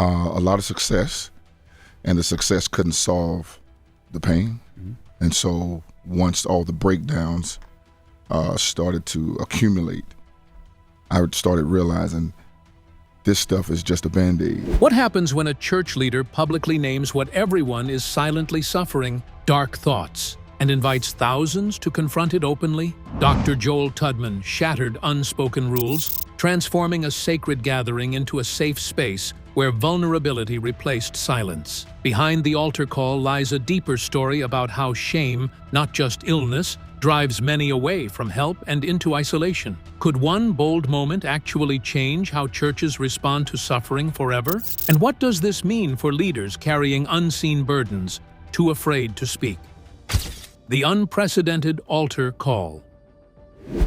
a lot of success, and the success couldn't solve the pain. And so once all the breakdowns started to accumulate, I started realizing this stuff is just a Band-Aid. What happens when a church leader publicly names what everyone is silently suffering, dark thoughts, and invites thousands to confront it openly? Dr. Joel Tudman shattered unspoken rules, transforming a sacred gathering into a safe space where vulnerability replaced silence. Behind the altar call lies a deeper story about how shame, not just illness, drives many away from help and into isolation. Could one bold moment actually change how churches respond to suffering forever? And what does this mean for leaders carrying unseen burdens, too afraid to speak? The unprecedented altar call.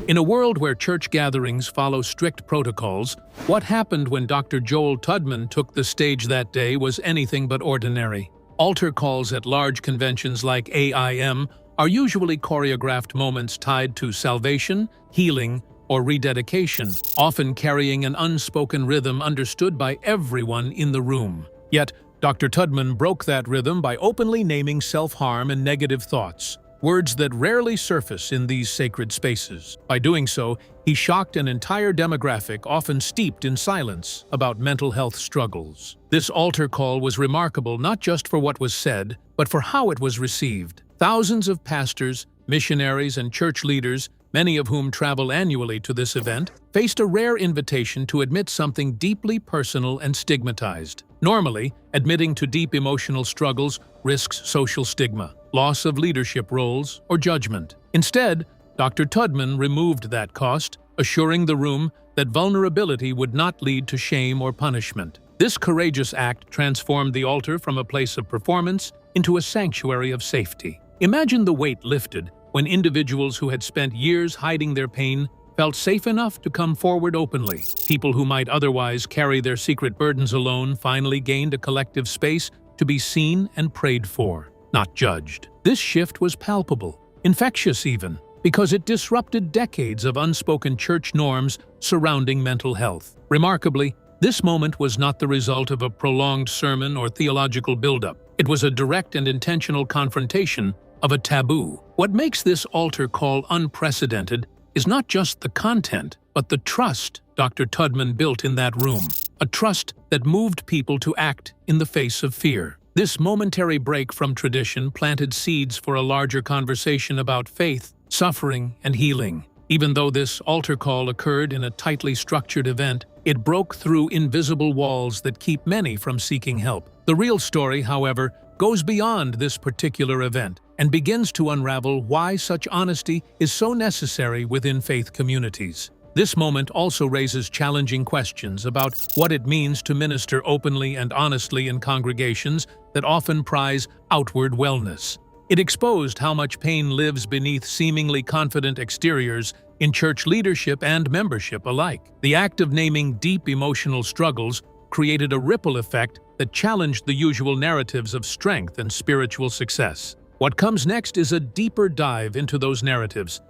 In a world where church gatherings follow strict protocols, what happened when Dr. Joel Tudman took the stage that day was anything but ordinary. Altar calls at large conventions like AIM are usually choreographed moments tied to salvation, healing, or rededication, often carrying an unspoken rhythm understood by everyone in the room. Yet, Dr. Tudman broke that rhythm by openly naming self-harm and negative thoughts, words that rarely surface in these sacred spaces. By doing so, he shocked an entire demographic often steeped in silence about mental health struggles. This altar call was remarkable not just for what was said, but for how it was received. Thousands of pastors, missionaries, and church leaders, many of whom travel annually to this event, faced a rare invitation to admit something deeply personal and stigmatized. Normally, admitting to deep emotional struggles risks social stigma, loss of leadership roles, or judgment. Instead, Dr. Tudman removed that cost, assuring the room that vulnerability would not lead to shame or punishment. This courageous act transformed the altar from a place of performance into a sanctuary of safety. Imagine the weight lifted when individuals who had spent years hiding their pain felt safe enough to come forward openly. People who might otherwise carry their secret burdens alone finally gained a collective space to be seen and prayed for, not judged. This shift was palpable, infectious even, because it disrupted decades of unspoken church norms surrounding mental health. Remarkably, this moment was not the result of a prolonged sermon or theological buildup. It was a direct and intentional confrontation of a taboo. What makes this altar call unprecedented is not just the content, but the trust Dr. Tudman built in that room, a trust that moved people to act in the face of fear. This momentary break from tradition planted seeds for a larger conversation about faith, suffering, and healing. Even though this altar call occurred in a tightly structured event, it broke through invisible walls that keep many from seeking help. The real story, however, goes beyond this particular event and begins to unravel why such honesty is so necessary within faith communities. This moment also raises challenging questions about what it means to minister openly and honestly in congregations that often prize outward wellness. It exposed how much pain lives beneath seemingly confident exteriors in church leadership and membership alike. The act of naming deep emotional struggles created a ripple effect that challenged the usual narratives of strength and spiritual success. What comes next is a deeper dive into those narratives,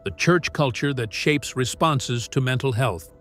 the church culture that shapes responses to mental health.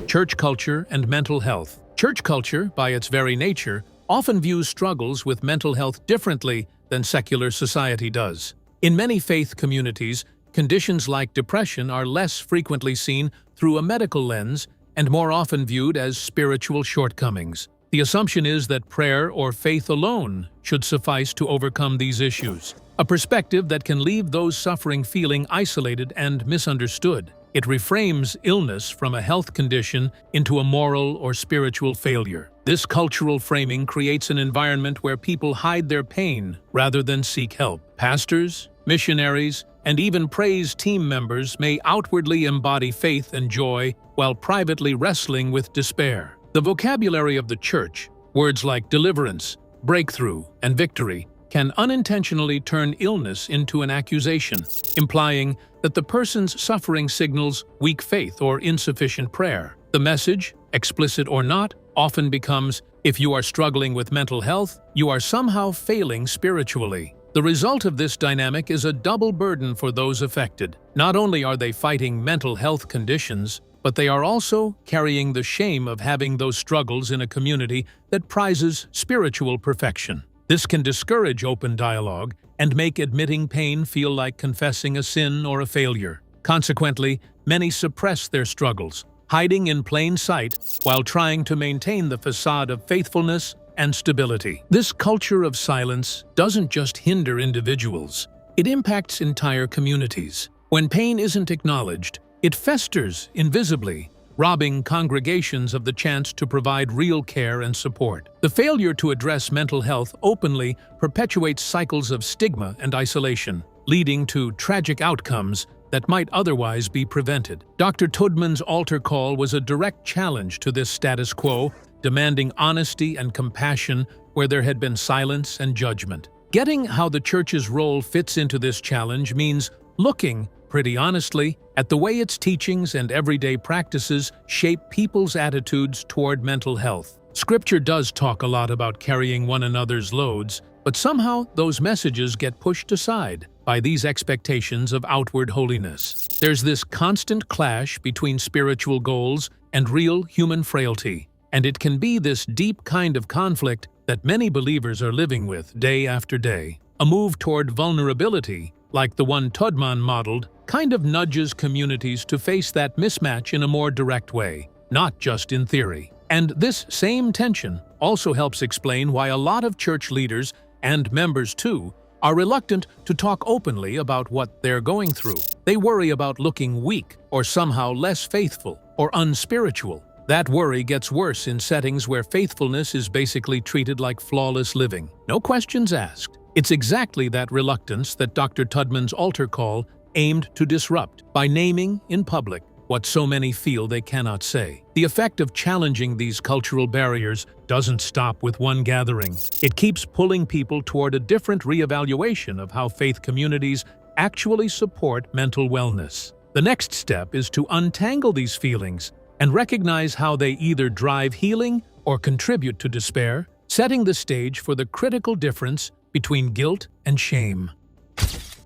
Church culture and mental health. Church culture, by its very nature, often views struggles with mental health differently than secular society does. In many faith communities, conditions like depression are less frequently seen through a medical lens and more often viewed as spiritual shortcomings. The assumption is that prayer or faith alone should suffice to overcome these issues, a perspective that can leave those suffering feeling isolated and misunderstood. It reframes illness from a health condition into a moral or spiritual failure. This cultural framing creates an environment where people hide their pain rather than seek help. Pastors, missionaries, and even praise team members may outwardly embody faith and joy while privately wrestling with despair. The vocabulary of the church, words like deliverance, breakthrough, and victory, can unintentionally turn illness into an accusation, implying that the person's suffering signals weak faith or insufficient prayer. The message, explicit or not, often becomes, if you are struggling with mental health, you are somehow failing spiritually. The result of this dynamic is a double burden for those affected. Not only are they fighting mental health conditions, but they are also carrying the shame of having those struggles in a community that prizes spiritual perfection. This can discourage open dialogue and make admitting pain feel like confessing a sin or a failure. Consequently, many suppress their struggles, hiding in plain sight while trying to maintain the facade of faithfulness and stability. This culture of silence doesn't just hinder individuals, it impacts entire communities. When pain isn't acknowledged, it festers invisibly, robbing congregations of the chance to provide real care and support. The failure to address mental health openly perpetuates cycles of stigma and isolation, leading to tragic outcomes that might otherwise be prevented. Dr. Tudman's altar call was a direct challenge to this status quo, demanding honesty and compassion where there had been silence and judgment. Getting how the church's role fits into this challenge means looking, pretty honestly, at the way its teachings and everyday practices shape people's attitudes toward mental health. Scripture does talk a lot about carrying one another's loads, but somehow those messages get pushed aside by these expectations of outward holiness. There's this constant clash between spiritual goals and real human frailty, and it can be this deep kind of conflict that many believers are living with day after day. A move toward vulnerability, like the one Tudman modeled, kind of nudges communities to face that mismatch in a more direct way, not just in theory. And this same tension also helps explain why a lot of church leaders, and members too, are reluctant to talk openly about what they're going through. They worry about looking weak or somehow less faithful or unspiritual. That worry gets worse in settings where faithfulness is basically treated like flawless living. No questions asked. It's exactly that reluctance that Dr. Tudman's altar call aimed to disrupt by naming in public what so many feel they cannot say. The effect of challenging these cultural barriers doesn't stop with one gathering. It keeps pulling people toward a different reevaluation of how faith communities actually support mental wellness. The next step is to untangle these feelings and recognize how they either drive healing or contribute to despair, setting the stage for the critical difference between guilt and shame.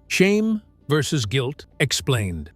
Shame versus guilt explained.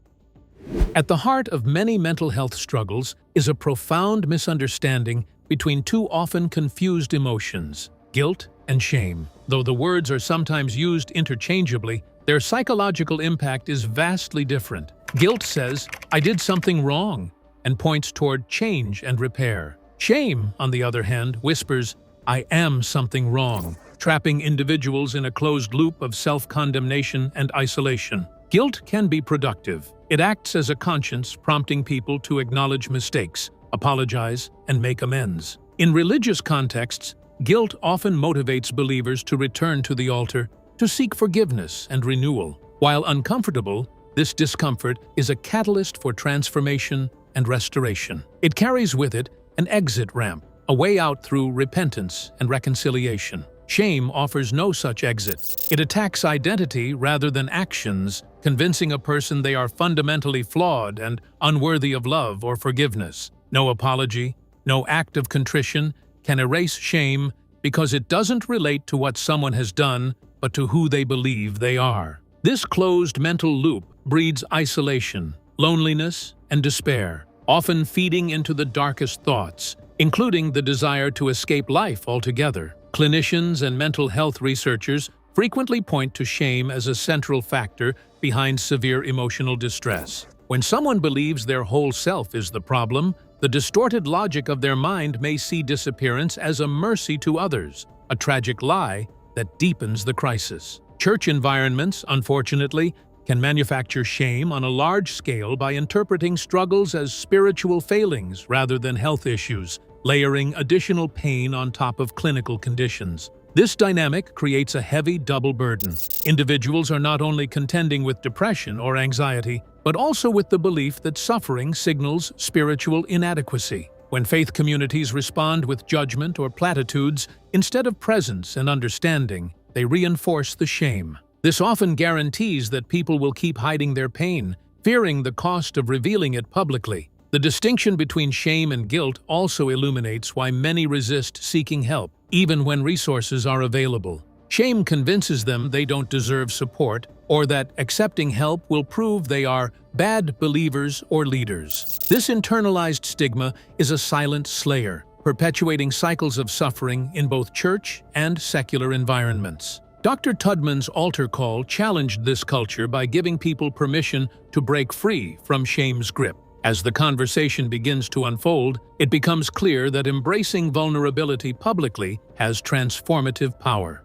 At the heart of many mental health struggles is a profound misunderstanding between two often confused emotions, guilt and shame. Though the words are sometimes used interchangeably, their psychological impact is vastly different. Guilt says, "I did something wrong," and points toward change and repair. Shame, on the other hand, whispers, "I am something wrong," trapping individuals in a closed loop of self-condemnation and isolation. Guilt can be productive. It acts as a conscience, prompting people to acknowledge mistakes, apologize, and make amends. In religious contexts, guilt often motivates believers to return to the altar, to seek forgiveness and renewal. While uncomfortable, this discomfort is a catalyst for transformation and restoration. It carries with it an exit ramp, a way out through repentance and reconciliation. Shame offers no such exit. It attacks identity rather than actions, convincing a person they are fundamentally flawed and unworthy of love or forgiveness. No apology, no act of contrition can erase shame because it doesn't relate to what someone has done, but to who they believe they are. This closed mental loop breeds isolation, loneliness, and despair, often feeding into the darkest thoughts, including the desire to escape life altogether. Clinicians and mental health researchers frequently point to shame as a central factor behind severe emotional distress. When someone believes their whole self is the problem, the distorted logic of their mind may see disappearance as a mercy to others, a tragic lie that deepens the crisis. Church environments, unfortunately, can manufacture shame on a large scale by interpreting struggles as spiritual failings rather than health issues, layering additional pain on top of clinical conditions. This dynamic creates a heavy double burden. Individuals are not only contending with depression or anxiety, but also with the belief that suffering signals spiritual inadequacy. When faith communities respond with judgment or platitudes, instead of presence and understanding, they reinforce the shame. This often guarantees that people will keep hiding their pain, fearing the cost of revealing it publicly. The distinction between shame and guilt also illuminates why many resist seeking help, even when resources are available. Shame convinces them they don't deserve support, or that accepting help will prove they are bad believers or leaders. This internalized stigma is a silent slayer, perpetuating cycles of suffering in both church and secular environments. Dr. Tudman's altar call challenged this culture by giving people permission to break free from shame's grip. As the conversation begins to unfold, it becomes clear that embracing vulnerability publicly has transformative power.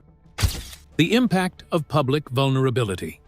The impact of public vulnerability.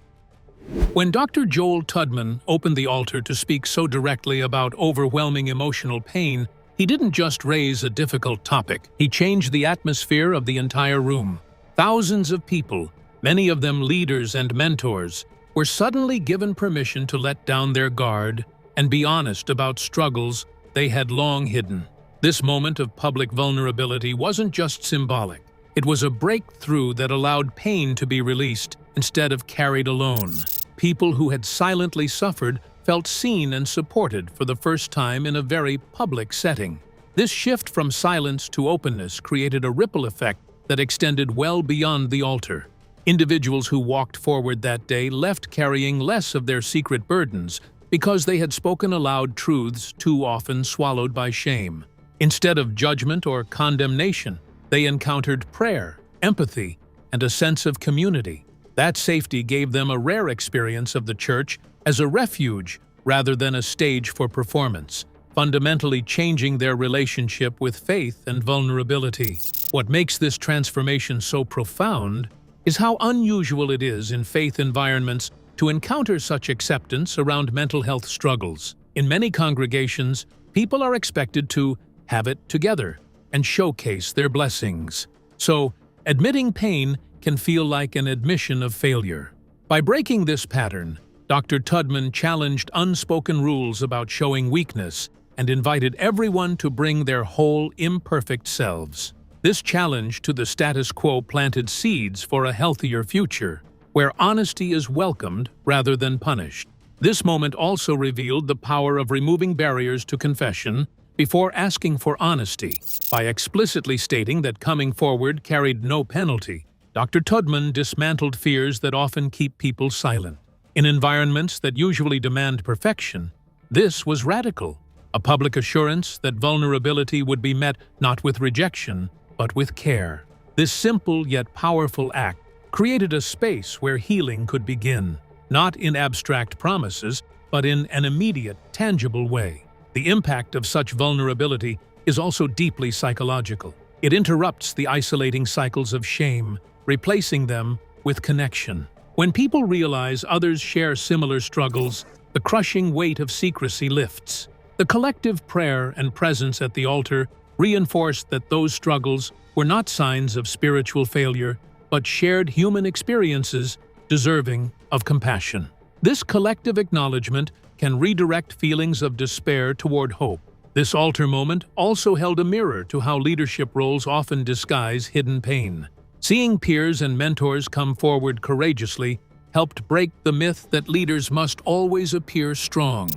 When Dr. Joel Tudman opened the altar to speak so directly about overwhelming emotional pain, he didn't just raise a difficult topic, he changed the atmosphere of the entire room. Thousands of people, many of them leaders and mentors, were suddenly given permission to let down their guard and be honest about struggles they had long hidden. This moment of public vulnerability wasn't just symbolic. It was a breakthrough that allowed pain to be released instead of carried alone. People who had silently suffered felt seen and supported for the first time in a very public setting. This shift from silence to openness created a ripple effect that extended well beyond the altar. Individuals who walked forward that day left carrying less of their secret burdens because they had spoken aloud truths too often swallowed by shame. Instead of judgment or condemnation, they encountered prayer, empathy, and a sense of community. That safety gave them a rare experience of the church as a refuge rather than a stage for performance, fundamentally changing their relationship with faith and vulnerability. What makes this transformation so profound is how unusual it is in faith environments to encounter such acceptance around mental health struggles. In many congregations, people are expected to have it together and showcase their blessings. So, admitting pain can feel like an admission of failure. By breaking this pattern, Dr. Tudman challenged unspoken rules about showing weakness and invited everyone to bring their whole imperfect selves. This challenge to the status quo planted seeds for a healthier future, where honesty is welcomed rather than punished. This moment also revealed the power of removing barriers to confession before asking for honesty. By explicitly stating that coming forward carried no penalty, Dr. Tudman dismantled fears that often keep people silent. In environments that usually demand perfection, this was radical, a public assurance that vulnerability would be met not with rejection, but with care. This simple yet powerful act created a space where healing could begin, not in abstract promises, but in an immediate, tangible way. The impact of such vulnerability is also deeply psychological. It interrupts the isolating cycles of shame, replacing them with connection. When people realize others share similar struggles, the crushing weight of secrecy lifts. The collective prayer and presence at the altar reinforced that those struggles were not signs of spiritual failure, but shared human experiences deserving of compassion. This collective acknowledgement can redirect feelings of despair toward hope. This altar moment also held a mirror to how leadership roles often disguise hidden pain. Seeing peers and mentors come forward courageously helped break the myth that leaders must always appear strong.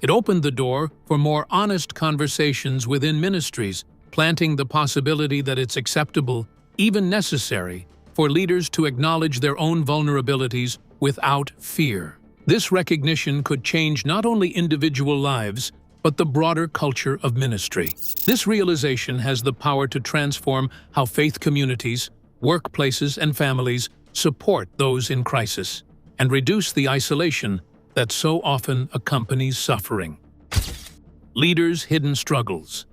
It opened the door for more honest conversations within ministries, planting the possibility that it's acceptable, even necessary, for leaders to acknowledge their own vulnerabilities without fear. This recognition could change not only individual lives, but the broader culture of ministry. This realization has the power to transform how faith communities, workplaces, and families support those in crisis, and reduce the isolation that so often accompanies suffering. Leaders' hidden struggles.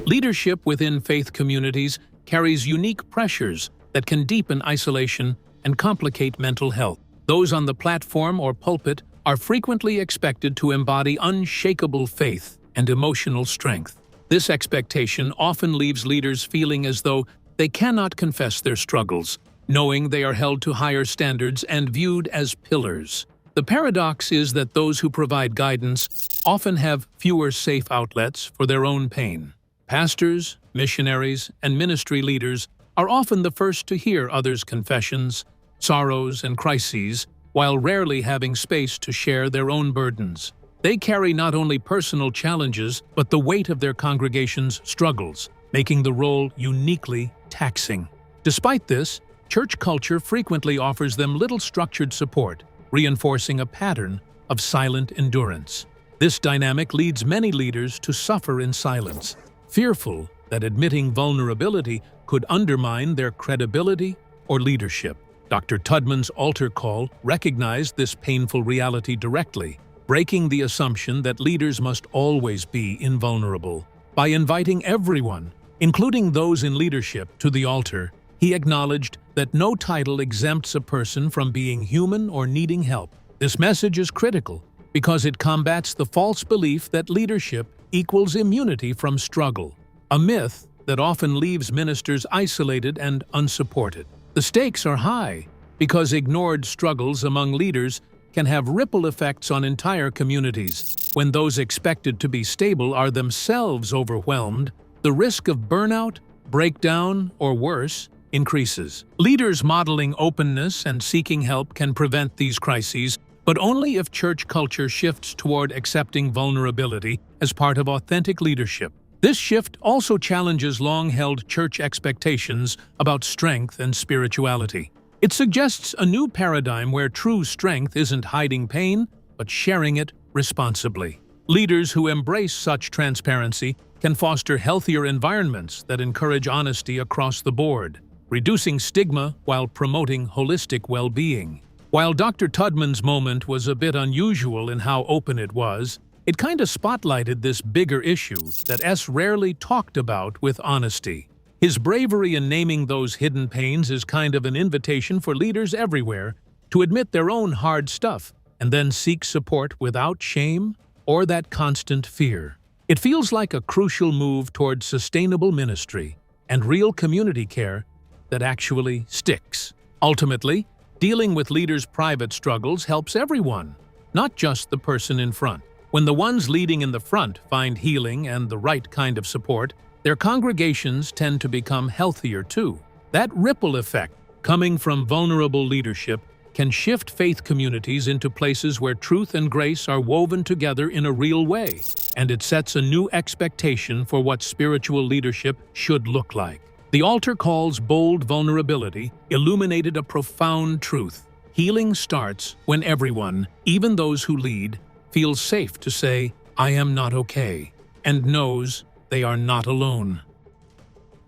Leadership within faith communities carries unique pressures that can deepen isolation and complicate mental health. Those on the platform or pulpit are frequently expected to embody unshakable faith and emotional strength. This expectation often leaves leaders feeling as though they cannot confess their struggles, knowing they are held to higher standards and viewed as pillars. The paradox is that those who provide guidance often have fewer safe outlets for their own pain. Pastors, missionaries, and ministry leaders are often the first to hear others' confessions, sorrows, and crises, while rarely having space to share their own burdens. They carry not only personal challenges, but the weight of their congregation's struggles, making the role uniquely taxing. Despite this, church culture frequently offers them little structured support, reinforcing a pattern of silent endurance. This dynamic leads many leaders to suffer in silence, fearful that admitting vulnerability could undermine their credibility or leadership. Dr. Tudman's altar call recognized this painful reality directly, breaking the assumption that leaders must always be invulnerable. By inviting everyone, including those in leadership, to the altar, he acknowledged that no title exempts a person from being human or needing help. This message is critical because it combats the false belief that leadership equals immunity from struggle, a myth that often leaves ministers isolated and unsupported. The stakes are high because ignored struggles among leaders can have ripple effects on entire communities. When those expected to be stable are themselves overwhelmed, the risk of burnout, breakdown, or worse increases. Leaders modeling openness and seeking help can prevent these crises, but only if church culture shifts toward accepting vulnerability as part of authentic leadership. This shift also challenges long-held church expectations about strength and spirituality. It suggests a new paradigm where true strength isn't hiding pain, but sharing it responsibly. Leaders who embrace such transparency can foster healthier environments that encourage honesty across the board, reducing stigma while promoting holistic well-being. While Dr. Tudman's moment was a bit unusual in how open it was, it kind of spotlighted this bigger issue that rarely talked about with honesty. His bravery in naming those hidden pains is kind of an invitation for leaders everywhere to admit their own hard stuff and then seek support without shame or that constant fear. It feels like a crucial move towards sustainable ministry and real community care that actually sticks. Ultimately, dealing with leaders' private struggles helps everyone, not just the person in front. When the ones leading in the front find healing and the right kind of support, their congregations tend to become healthier too. That ripple effect, coming from vulnerable leadership, can shift faith communities into places where truth and grace are woven together in a real way, and it sets a new expectation for what spiritual leadership should look like. The altar call's bold vulnerability illuminated a profound truth. Healing starts when everyone, even those who lead, feels safe to say, "I am not okay," and knows they are not alone.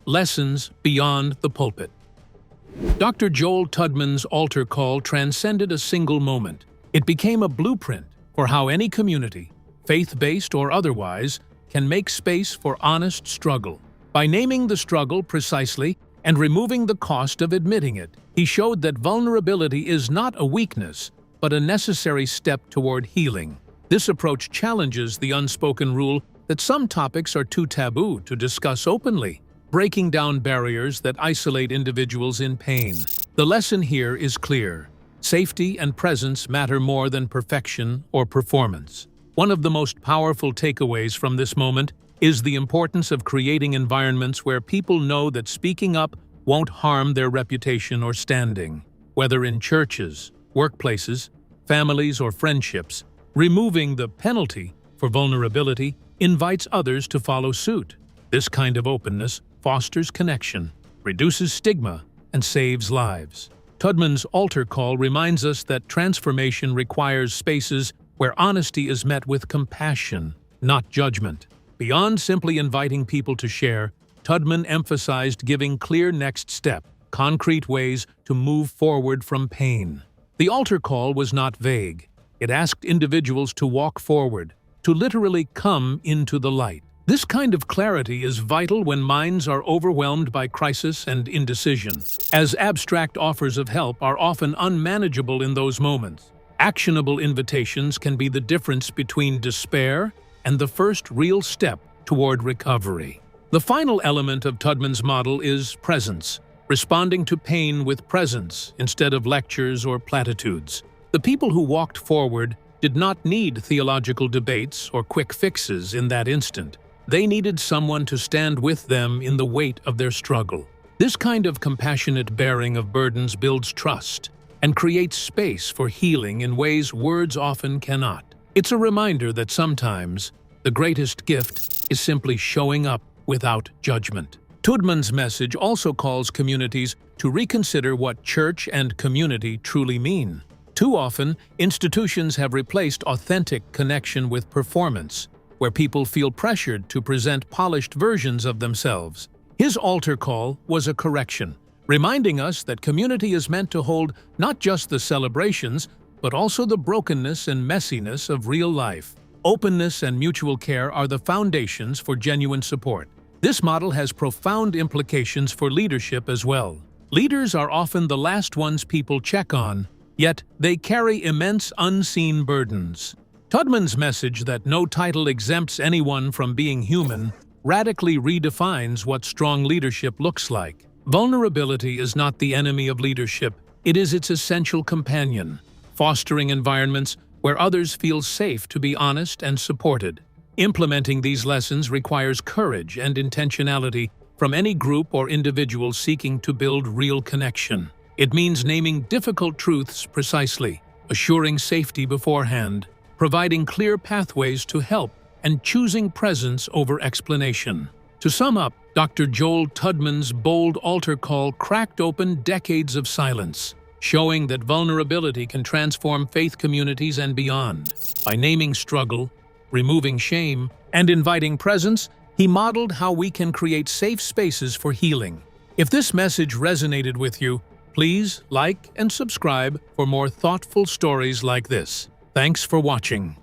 Lessons beyond the pulpit. Dr. Joel Tudman's altar call transcended a single moment. It became a blueprint for how any community, faith-based or otherwise, can make space for honest struggle. By naming the struggle precisely and removing the cost of admitting it, he showed that vulnerability is not a weakness, but a necessary step toward healing. This approach challenges the unspoken rule that some topics are too taboo to discuss openly, breaking down barriers that isolate individuals in pain. The lesson here is clear. Safety and presence matter more than perfection or performance. One of the most powerful takeaways from this moment is the importance of creating environments where people know that speaking up won't harm their reputation or standing. Whether in churches, workplaces, families, or friendships, removing the penalty for vulnerability invites others to follow suit. This kind of openness fosters connection, reduces stigma, and saves lives. Tudman's altar call reminds us that transformation requires spaces where honesty is met with compassion, not judgment. Beyond simply inviting people to share, Tudman emphasized giving clear next step, concrete ways to move forward from pain. The altar call was not vague. It asked individuals to walk forward, to literally come into the light. This kind of clarity is vital when minds are overwhelmed by crisis and indecision, as abstract offers of help are often unmanageable in those moments. Actionable invitations can be the difference between despair and the first real step toward recovery. The final element of Tudman's model is presence, responding to pain with presence instead of lectures or platitudes. The people who walked forward did not need theological debates or quick fixes in that instant. They needed someone to stand with them in the weight of their struggle. This kind of compassionate bearing of burdens builds trust and creates space for healing in ways words often cannot. It's a reminder that sometimes the greatest gift is simply showing up without judgment. Tudman's message also calls communities to reconsider what church and community truly mean. Too often, institutions have replaced authentic connection with performance, where people feel pressured to present polished versions of themselves. His altar call was a correction, reminding us that community is meant to hold not just the celebrations, but also the brokenness and messiness of real life. Openness and mutual care are the foundations for genuine support. This model has profound implications for leadership as well. Leaders are often the last ones people check on, yet they carry immense unseen burdens. Tudman's message that no title exempts anyone from being human radically redefines what strong leadership looks like. Vulnerability is not the enemy of leadership, it is its essential companion, fostering environments where others feel safe to be honest and supported. Implementing these lessons requires courage and intentionality from any group or individual seeking to build real connection. It means naming difficult truths precisely, assuring safety beforehand, providing clear pathways to help, and choosing presence over explanation. To sum up, Dr. Joel Tudman's bold altar call cracked open decades of silence, showing that vulnerability can transform faith communities and beyond. By naming struggle, removing shame, and inviting presence, he modeled how we can create safe spaces for healing. If this message resonated with you, please like and subscribe for more thoughtful stories like this. Thanks for watching.